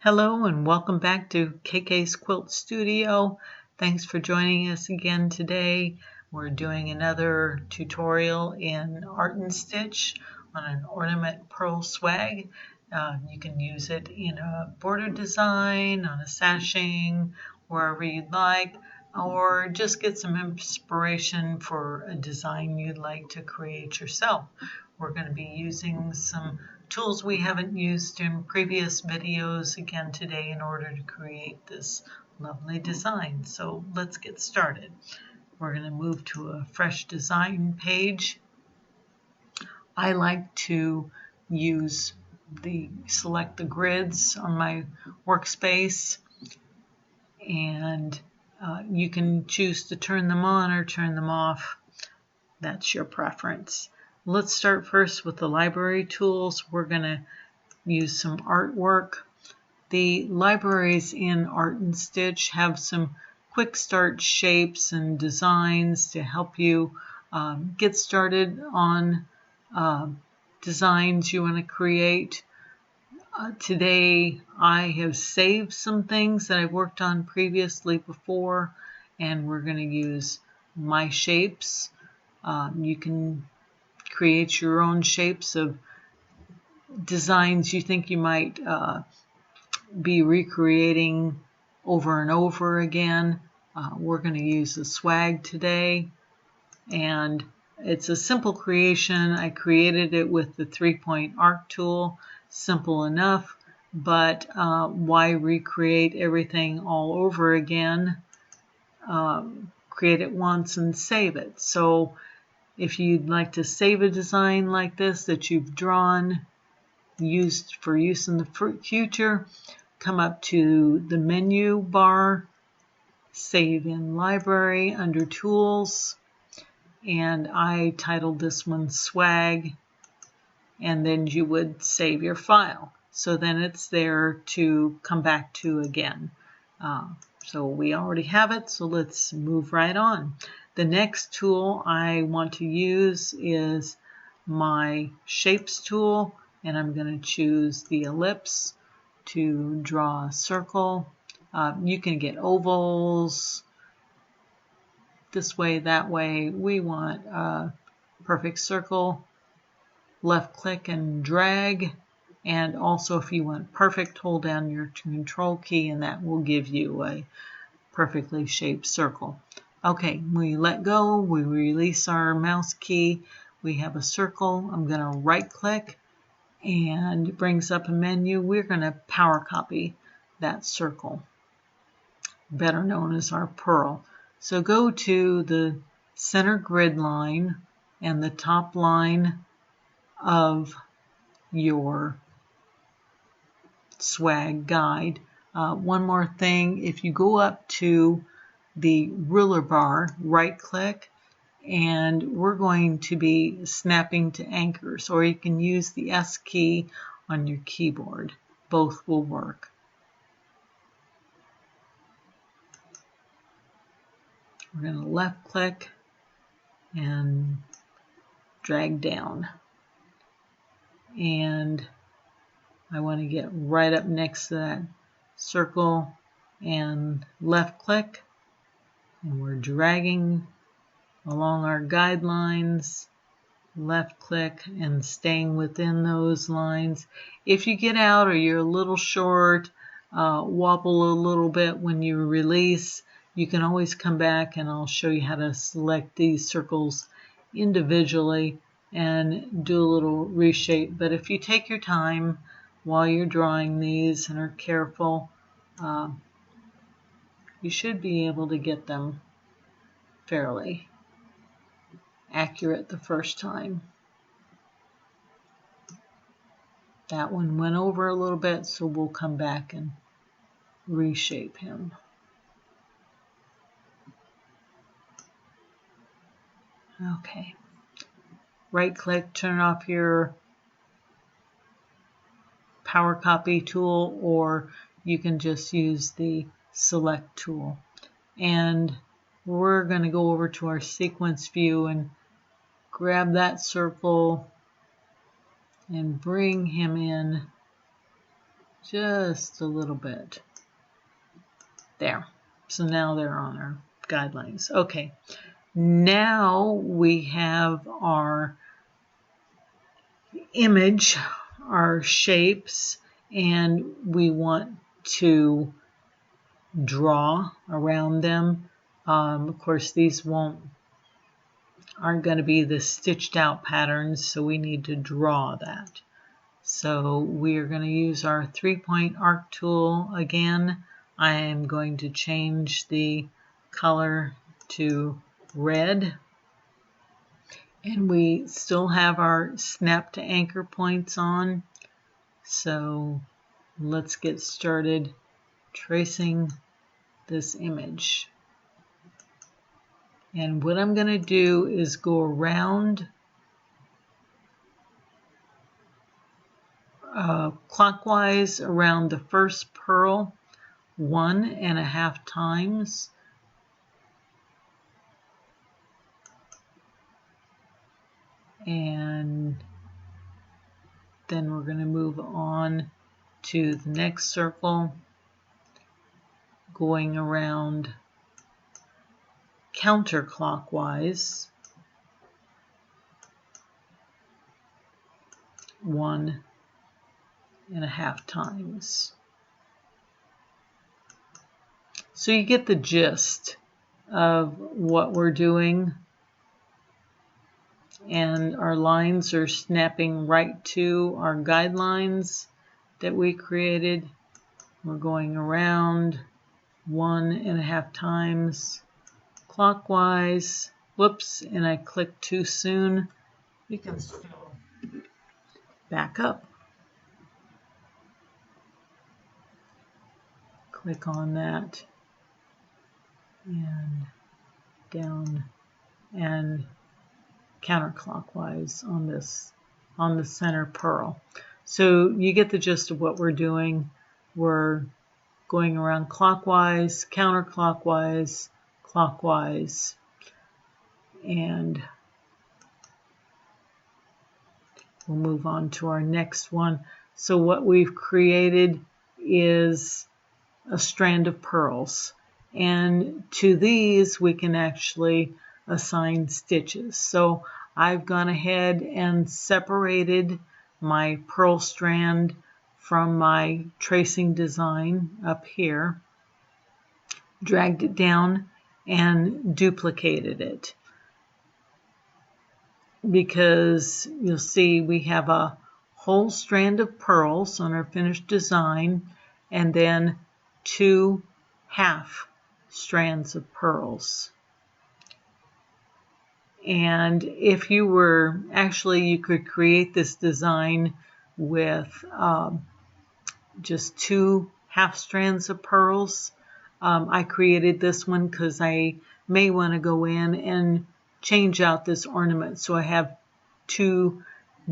Hello and welcome back to KK's Quilt Studio. Thanks for joining us again today. We're doing another tutorial in Art and Stitch on an ornament pearl swag. You can use it in a border design, on a sashing, wherever you'd like, or just get some inspiration for a design you'd like to create yourself. We're going to be using some tools we haven't used in previous videos again today in order to create this lovely design. So let's get started. We're going to move to a fresh design page. I like to select the grids on my workspace, and you can choose to turn them on or turn them off. That's your preference. Let's start first with the library tools. We're going to use some artwork. The libraries in Art and Stitch have some quick start shapes and designs to help you get started on designs you want to create. Today I have saved some things that I've worked on previously before, and we're going to use my shapes. You can create your own shapes of designs you think you might be recreating over and over again. We're going to use the swag today, and it's a simple creation. I created it with the 3-point arc tool. Simple enough, but why recreate everything all over again? Create it once and save it. So if you'd like to save a design like this that you've drawn, used for use in the future, come up to the menu bar, Save in Library under Tools, and I titled this one Swag, and then you would save your file. So then it's there to come back to again. So we already have it, so let's move right on. The next tool I want to use is my Shapes tool, and I'm going to choose the ellipse to draw a circle. You can get ovals, this way, that way. We want a perfect circle. Left click and drag, and also if you want perfect, hold down your control key and that will give you a perfectly shaped circle. Okay, we let go, we release our mouse key, we have a circle. I'm going to right click and it brings up a menu. We're going to power copy that circle, better known as our pearl. So go to the center grid line and the top line of your swag guide. One more thing, if you go up to the ruler bar, right click, and we're going to be snapping to anchors, or you can use the S key on your keyboard. Both will work. We're going to left click and drag down. And I want to get right up next to that circle and left click, and we're dragging along our guidelines, left click and staying within those lines. If you get out or you're a little short, wobble a little bit when you release, you can always come back and I'll show you how to select these circles individually and do a little reshape. But if you take your time while you're drawing these and are careful, you should be able to get them fairly accurate the first time. That one went over a little bit, so we'll come back and reshape him. Okay. Right click, turn off your power copy tool, or you can just use the select tool. And we're going to go over to our sequence view and grab that circle and bring him in just a little bit. There. So now they're on our guidelines. Okay. Now we have our image, our shapes, and we want to draw around them. Of course, these aren't going to be the stitched out patterns, so we need to draw that. So we're going to use our 3-point arc tool again. I am going to change the color to red. And we still have our snap to anchor points on. So let's get started tracing this image. And what I'm going to do is go around clockwise around the first purl 1.5 times. And then we're going to move on to the next circle, going around counterclockwise 1.5 times. So you get the gist of what we're doing, and our lines are snapping right to our guidelines that we created. We're going around 1.5 times clockwise. Whoops, and I clicked too soon. You can still back up. Click on that and down and counterclockwise on the center purl. So you get the gist of what we're doing. We're going around clockwise, counterclockwise, clockwise, and we'll move on to our next one. So what we've created is a strand of pearls, and to these we can actually assign stitches. So I've gone ahead and separated my pearl strand from my tracing design up here, dragged it down and duplicated it, because you'll see we have a whole strand of pearls on our finished design and then 2 half strands of pearls. And if you were, actually you could create this design with just 2 half strands of pearls. I created this one because I may want to go in and change out this ornament so I have 2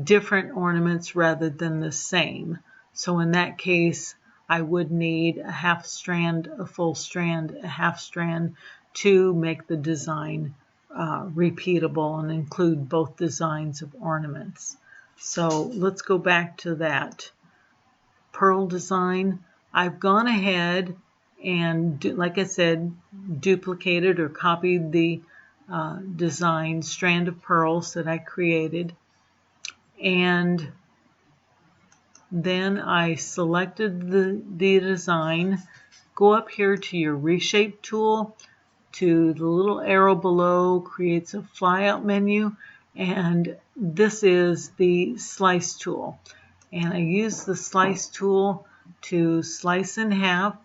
different ornaments rather than the same. So in that case I would need a half strand, a full strand, a half strand to make the design repeatable and include both designs of ornaments. So let's go back to that pearl design. I've gone ahead and, like I said, duplicated or copied the design strand of pearls that I created, and then I selected the design. Go up here to your reshape tool, to the little arrow below creates a flyout menu, and this is the slice tool. And I use the slice tool to slice in half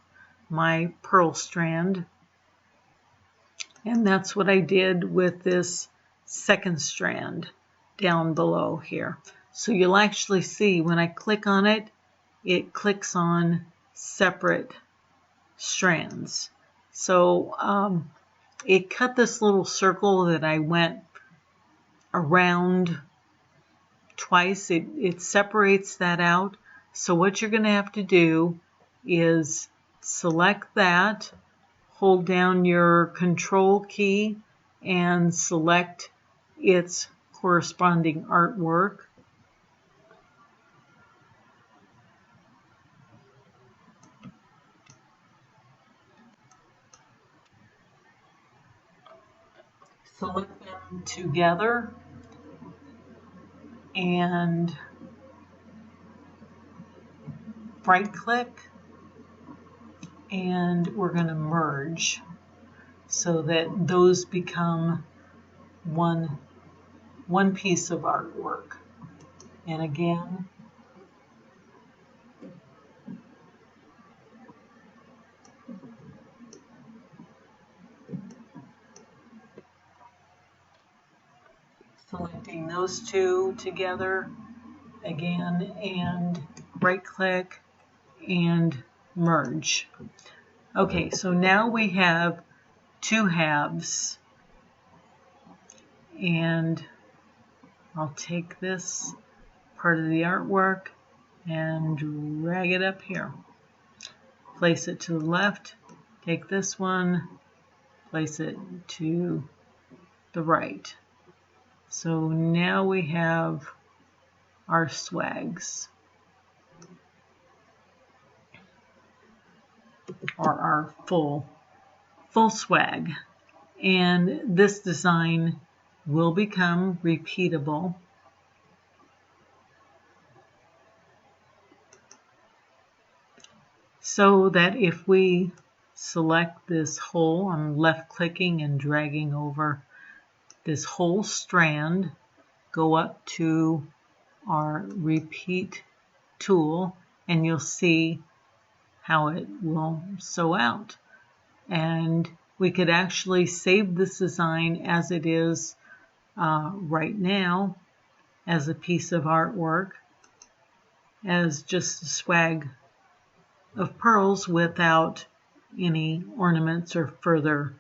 my pearl strand, and that's what I did with this second strand down below here. So you'll actually see when I click on it, it clicks on separate strands. So it cut this little circle that I went around twice. It separates that out. So what you're going to have to do is select that, hold down your control key, and select its corresponding artwork. select them together and right click, and we're going to merge so that those become one piece of artwork. And again, selecting those two together again, and right click and merge. Okay, so now we have two halves, and I'll take this part of the artwork and drag it up here. Place it to the left, take this one, place it to the right. So now we have our swags, or our full swag. And this design will become repeatable. So that if we select this whole, I'm left clicking and dragging over this whole strand, go up to our repeat tool, and you'll see how it will sew out. And we could actually save this design as it is right now as a piece of artwork, as just a swag of pearls without any ornaments or further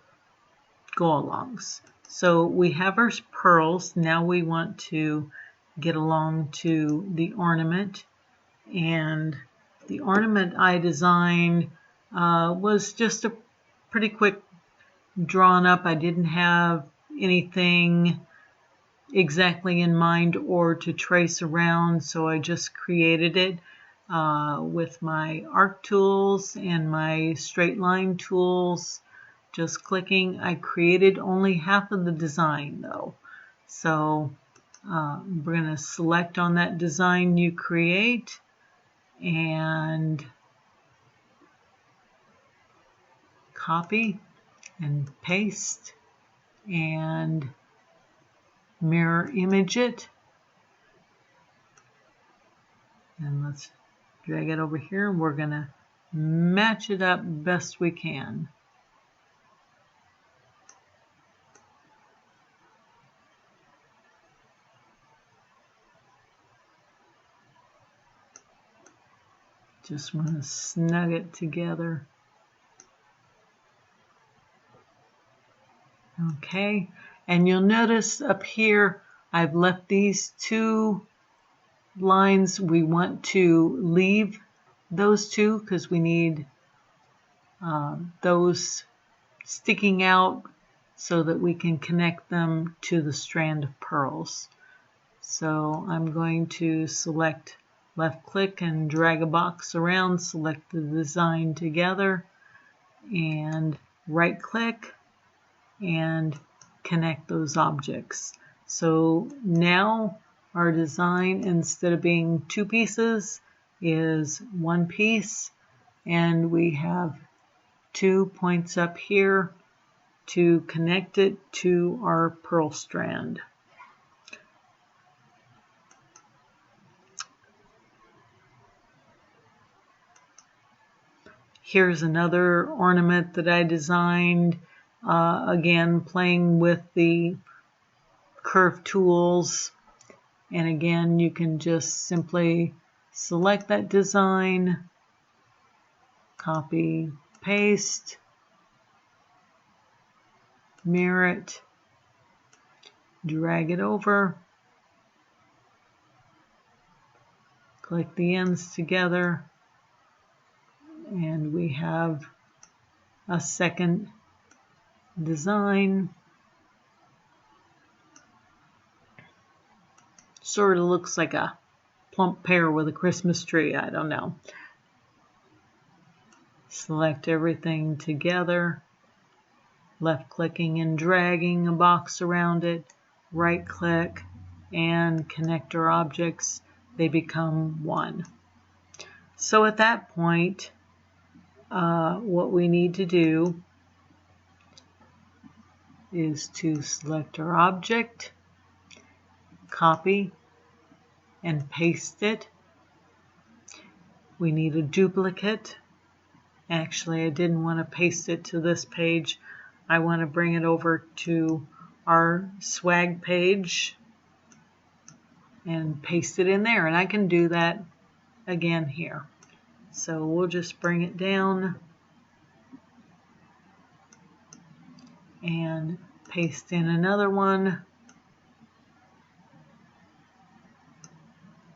go-alongs. So we have our pearls. Now we want to get along to the ornament, and the ornament I designed was just a pretty quick drawn up. I didn't have anything exactly in mind or to trace around, so I just created it with my arc tools and my straight line tools, just clicking. I created only half of the design though, so we're going to select on that design you create and copy and paste and mirror image it, and let's drag it over here, and we're going to match it up best we can. Just want to snug it together. Okay, and you'll notice up here I've left these two lines. We want to leave those two because we need those sticking out so that we can connect them to the strand of pearls. So I'm going to select left click and drag a box around, select the design together, and right click and connect those objects. So now our design, instead of being two pieces, is one piece, and we have 2 points up here to connect it to our pearl strand. Here's another ornament that I designed, again playing with the curve tools, and again you can just simply select that design, copy, paste, mirror it, drag it over, click the ends together, and we have a second design. Sort of looks like a plump pear with a Christmas tree, I don't know. Select everything together, left clicking and dragging a box around it, right click, and connector objects, they become one. So at that point, what we need to do is to select our object, copy, and paste it. We need a duplicate. Actually, I didn't want to paste it to this page. I want to bring it over to our swag page and paste it in there. And I can do that again here. So we'll just bring it down and paste in another one.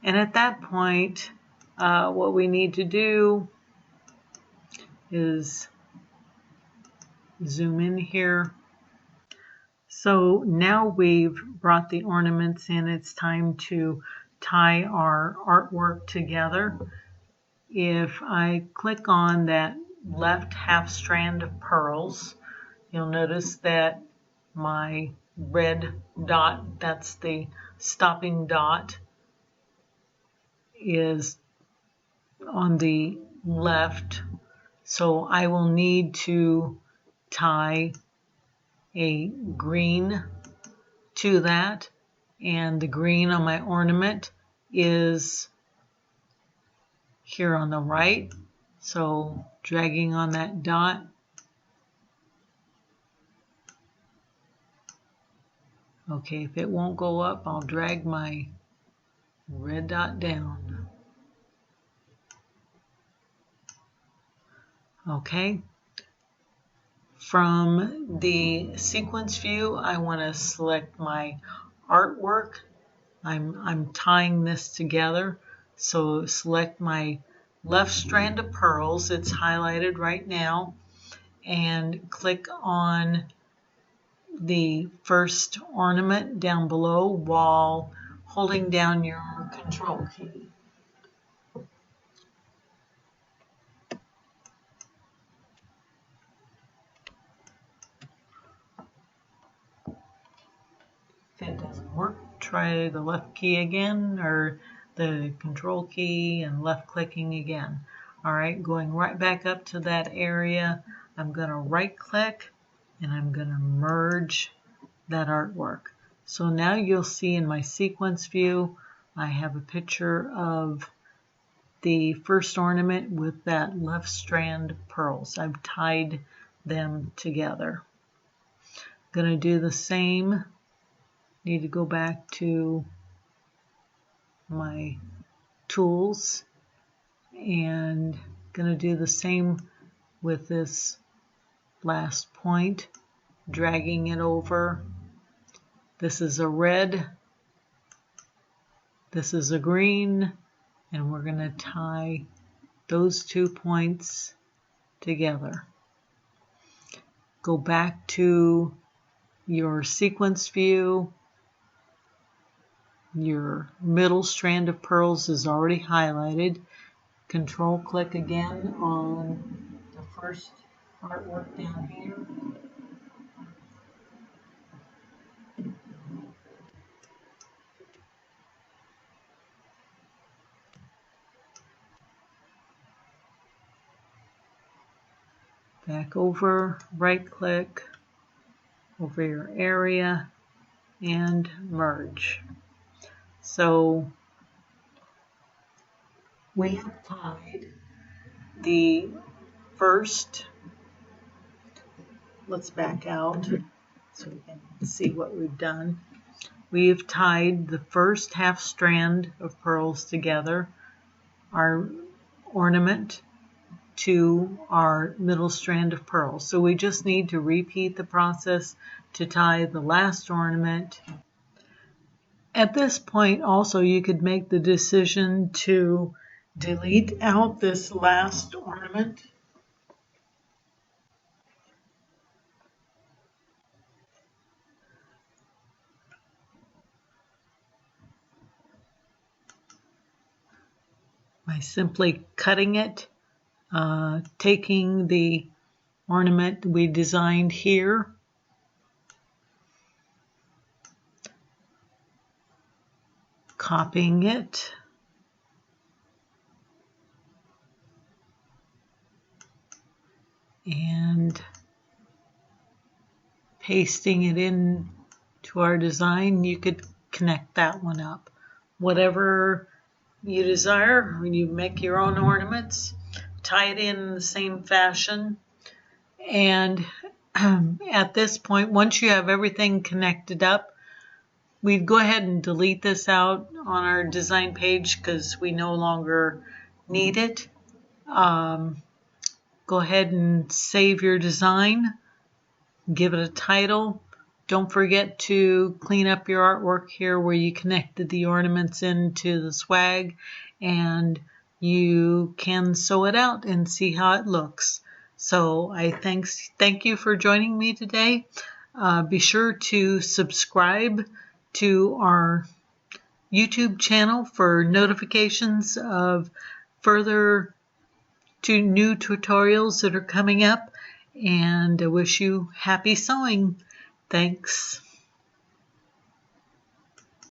And at that point, what we need to do is zoom in here. So now we've brought the ornaments in, it's time to tie our artwork together. If I click on that left half strand of pearls, you'll notice that my red dot, that's the stopping dot, is on the left. So I will need to tie a green to that, and the green on my ornament is here on the right. So dragging on that dot, okay, if it won't go up, I'll drag my red dot down. Okay. From the sequence view, I want to select my artwork. I'm tying this together. So select my left strand of pearls, it's highlighted right now, and click on the first ornament down below while holding down your control key. If it doesn't work, try the left key again, or the control key and left clicking again. Alright, going right back up to that area, I'm going to right click and I'm going to merge that artwork. So now you'll see in my sequence view, I have a picture of the first ornament with that left strand of pearls. I've tied them together. I'm going to do the same. Need to go back to my tools and going to do the same with this last point, dragging it over. This is a red, this is a green, and we're going to tie those 2 points together. Go back to your sequence view. Your middle strand of pearls is already highlighted. Control click again on the first artwork down here. Back over, right click over your area and merge. So we have tied the first, let's back out so we can see what we've done. We've tied the first half strand of pearls together, our ornament to our middle strand of pearls. So we just need to repeat the process to tie the last ornament. At this point also you could make the decision to delete out this last ornament. By simply cutting it, taking the ornament we designed here copying it. And pasting it in to our design. You could connect that one up. Whatever you desire, when you make your own ornaments, tie it in the same fashion. And at this point, once you have everything connected up, we'd go ahead and delete this out on our design page because we no longer need it. Go ahead and save your design, give it a title. Don't forget to clean up your artwork here where you connected the ornaments into the swag, and you can sew it out and see how it looks. So I thank you for joining me today. Be sure to subscribe to our YouTube channel for notifications of further new tutorials that are coming up, and I wish you happy sewing. Thanks.